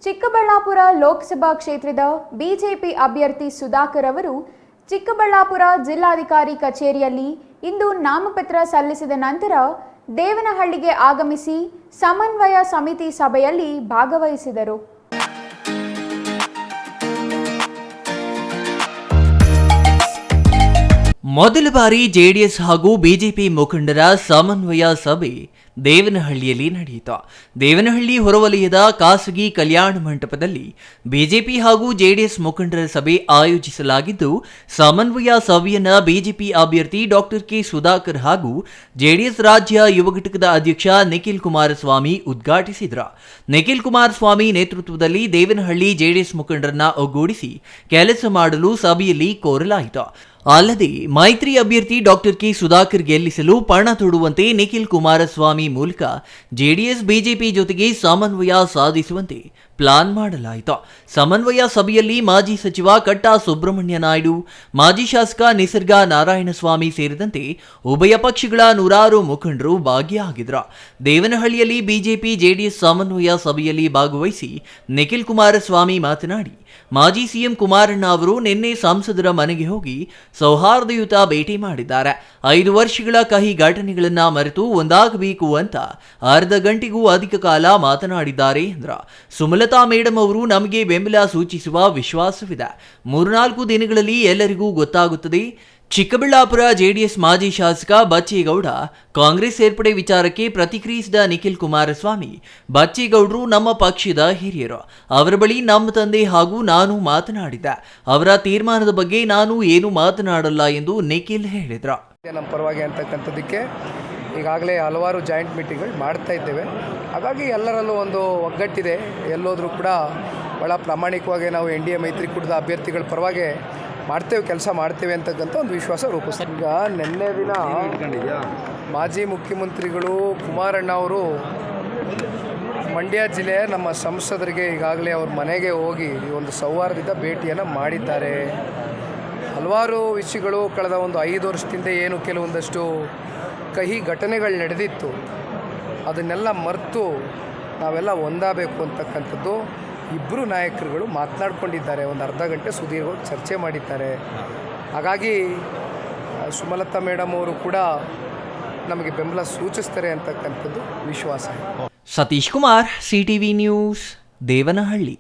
ಚಿಕ್ಕಬಳ್ಳಾಪುರ ಲೋಕಸಭಾ ಕ್ಷೇತ್ರದ ಬಿಜೆಪಿ ಅಭ್ಯರ್ಥಿ ಸುಧಾಕರ್ ಅವರು ಚಿಕ್ಕಬಳ್ಳಾಪುರ ಜಿಲ್ಲಾಧಿಕಾರಿ ಕಚೇರಿಯಲ್ಲಿ ಇಂದು ನಾಮಪತ್ರ ಸಲ್ಲಿಸಿದ ನಂತರ ದೇವನಹಳ್ಳಿಗೆ ಆಗಮಿಸಿ ಸಮನ್ವಯ ಸಮಿತಿ ಸಭೆಯಲ್ಲಿ ಭಾಗವಹಿಸಿದರು. ಮೊದಲ ಬಾರಿ ಜೆಡಿಎಸ್ ಹಾಗೂ ಬಿಜೆಪಿ ಮುಖಂಡರ ಸಮನ್ವಯ ಸಭೆ ದೇವನಹಳ್ಳಿಯಲ್ಲಿ ನಡೆಯಿತು. ದೇವನಹಳ್ಳಿ ಹೊರವಲಯದ ಖಾಸಗಿ ಕಲ್ಯಾಣ ಮಂಟಪದಲ್ಲಿ ಬಿಜೆಪಿ ಹಾಗೂ ಜೆಡಿಎಸ್ ಮುಖಂಡರ ಸಭೆ ಆಯೋಜಿಸಲಾಗಿದ್ದು, ಸಮನ್ವಯ ಸಭೆಯನ್ನು ಬಿಜೆಪಿ ಅಭ್ಯರ್ಥಿ ಡಾಕ್ಟರ್ ಕೆ ಸುಧಾಕರ್ ಹಾಗೂ ಜೆಡಿಎಸ್ ರಾಜ್ಯ ಯುವ ಘಟಕದ ಅಧ್ಯಕ್ಷ ನಿಖಿಲ್ ಕುಮಾರಸ್ವಾಮಿ ಉದ್ಘಾಟಿಸಿದರು. ನಿಖಿಲ್ ಕುಮಾರಸ್ವಾಮಿ ನೇತೃತ್ವದಲ್ಲಿ ದೇವನಹಳ್ಳಿ ಜೆಡಿಎಸ್ ಮುಖಂಡರನ್ನ ಒಗ್ಗೂಡಿಸಿ ಕೆಲಸ ಮಾಡಲು ಸಭೆಯಲ್ಲಿ ಕೋರಲಾಯಿತು. ಅಲ್ಲದೆ ಮೈತ್ರಿ ಅಭ್ಯರ್ಥಿ ಡಾಕ್ಟರ್ ಕೆ ಸುಧಾಕರ್ ಗೆಲ್ಲಿಸಲು ಪಣ ತೊಡುವಂತೆ ನಿಖಿಲ್ ಕುಮಾರಸ್ವಾಮಿ ಮೂಲಕ ಜೆಡಿಎಸ್ ಬಿಜೆಪಿ ಜೊತೆಗೆ ಸಮನ್ವಯ ಸಾಧಿಸುವಂತೆ ಪ್ಲಾನ್ ಮಾಡಲಾಯಿತು. ಸಮನ್ವಯ ಸಭೆಯಲ್ಲಿ ಮಾಜಿ ಸಚಿವ ಕಟ್ಟಾ ಸುಬ್ರಹ್ಮಣ್ಯ ನಾಯ್ಡು, ಮಾಜಿ ಶಾಸಕ ನಿಸರ್ಗ ನಾರಾಯಣಸ್ವಾಮಿ ಸೇರಿದಂತೆ ಉಭಯ ಪಕ್ಷಗಳ ನೂರಾರು ಮುಖಂಡರು ಭಾಗಿಯಾಗಿದ್ದರು. ದೇವನಹಳ್ಳಿಯಲ್ಲಿ ಬಿಜೆಪಿ ಜೆಡಿಎಸ್ ಸಮನ್ವಯ ಸಭೆಯಲ್ಲಿ ಭಾಗವಹಿಸಿ ನಿಖಿಲ್ ಕುಮಾರಸ್ವಾಮಿ ಮಾತನಾಡಿ, ಮಾಜಿ ಸಿಎಂ ಕುಮಾರಣ್ಣ ಅವರು ನಿನ್ನೆ ಸಂಸದರ ಮನೆಗೆ ಹೋಗಿ ಸೌಹಾರ್ದಯುತ ಭೇಟಿ ಮಾಡಿದ್ದಾರೆ. 5 ವರ್ಷಗಳ ಕಹಿ ಘಟನೆಗಳನ್ನ ಮರೆತು ಒಂದಾಗಬೇಕು ಅಂತ ಅರ್ಧ ಗಂಟೆಗೂ ಅಧಿಕ ಕಾಲ ಮಾತನಾಡಿದ್ದಾರೆ ಎಂದ್ರ. ಸುಮಲತಾ ಮೇಡಮ್ ಅವರು ನಮಗೆ ಬೆಂಬಲ ಸೂಚಿಸುವ ವಿಶ್ವಾಸವಿದೆ. 3-4 ದಿನಗಳಲ್ಲಿ ಎಲ್ಲರಿಗೂ ಗೊತ್ತಾಗುತ್ತದೆ. ಚಿಕ್ಕಬಳ್ಳಾಪುರ ಜೆಡಿಎಸ್ ಮಾಜಿ ಶಾಸಕ ಬಚ್ಚೇಗೌಡ ಕಾಂಗ್ರೆಸ್ ಸೇರ್ಪಡೆ ವಿಚಾರಕ್ಕೆ ಪ್ರತಿಕ್ರಿಯಿಸಿದ ನಿಖಿಲ್ ಕುಮಾರಸ್ವಾಮಿ, ಬಚ್ಚೇಗೌಡರು ನಮ್ಮ ಪಕ್ಷದ ಹಿರಿಯರು. ಅವರ ಬಳಿ ನಮ್ಮ ತಂದೆ ಹಾಗೂ ನಾನು ಮಾತನಾಡಿದ್ದೆ. ಅವರ ತೀರ್ಮಾನದ ಬಗ್ಗೆ ನಾನು ಏನು ಮಾತನಾಡಲ್ಲ ಎಂದು ನಿಖಿಲ್ ಹೇಳಿದರು. ನಮ್ಮ ಪರವಾಗಿ ಅಂತಕ್ಕಂಥದ್ದಕ್ಕೆ ಈಗಾಗಲೇ ಹಲವಾರು ಜಾಯಿಂಟ್ ಮೀಟಿಂಗ್ಗಳು ಮಾಡ್ತಾ ಇದ್ದೇವೆ. ಹಾಗಾಗಿ ಎಲ್ಲರಲ್ಲೂ ಒಂದು ಒಗ್ಗಟ್ಟಿದೆ. ಎಲ್ಲೋದ್ರೂ ಕೂಡ ಭಾಳ ಪ್ರಾಮಾಣಿಕವಾಗಿ ನಾವು NDA ಮೈತ್ರಿಕೂಟದ ಅಭ್ಯರ್ಥಿಗಳ ಪರವಾಗಿ ಕೆಲಸ ಮಾಡ್ತೇವೆ ಅಂತಕ್ಕಂಥ ಒಂದು ವಿಶ್ವಾಸ ರೂಪಿಸ್ತೀವಿ. ಈಗ ನಿನ್ನೆ ದಿನ ಮಾಜಿ ಮುಖ್ಯಮಂತ್ರಿಗಳು ಕುಮಾರಣ್ಣ ಅವರು ಮಂಡ್ಯ ಜಿಲ್ಲೆಯ ನಮ್ಮ ಸಂಸದರಿಗೆ ಈಗಾಗಲೇ ಅವ್ರ ಮನೆಗೆ ಹೋಗಿ ಒಂದು ಸೌಹಾರ್ದದ ಭೇಟಿಯನ್ನು ಮಾಡಿದ್ದಾರೆ. ಹಲವಾರು ವಿಷಯಗಳು ಕಳೆದ ಒಂದು 5 ವರ್ಷದಿಂದ ಏನು ಕೆಲವೊಂದಷ್ಟು ಕಹಿ ಘಟನೆಗಳು ನಡೆದಿತ್ತು, ಅದನ್ನೆಲ್ಲ ಮರೆತು ನಾವೆಲ್ಲ ಒಂದಾಗಬೇಕು ಅಂತಕ್ಕಂಥದ್ದು ಇಬ್ಬರು ನಾಯಕರುಗಳು ಮಾತನಾಡ್ಕೊಂಡಿದ್ದಾರೆ. ಒಂದು ಅರ್ಧ ಗಂಟೆ ಸುದೀರ್ಘವಾಗಿ ಚರ್ಚೆ ಮಾಡಿದ್ದಾರೆ. ಹಾಗಾಗಿ ಸುಮಲತಾ ಮೇಡಮ್ ಅವರು ಕೂಡ ನಮಗೆ ಬೆಂಬಲ ಸೂಚಿಸ್ತಾರೆ ಅಂತಕ್ಕಂಥದ್ದು ವಿಶ್ವಾಸ. Satish Kumar, CTV news, Devanahalli.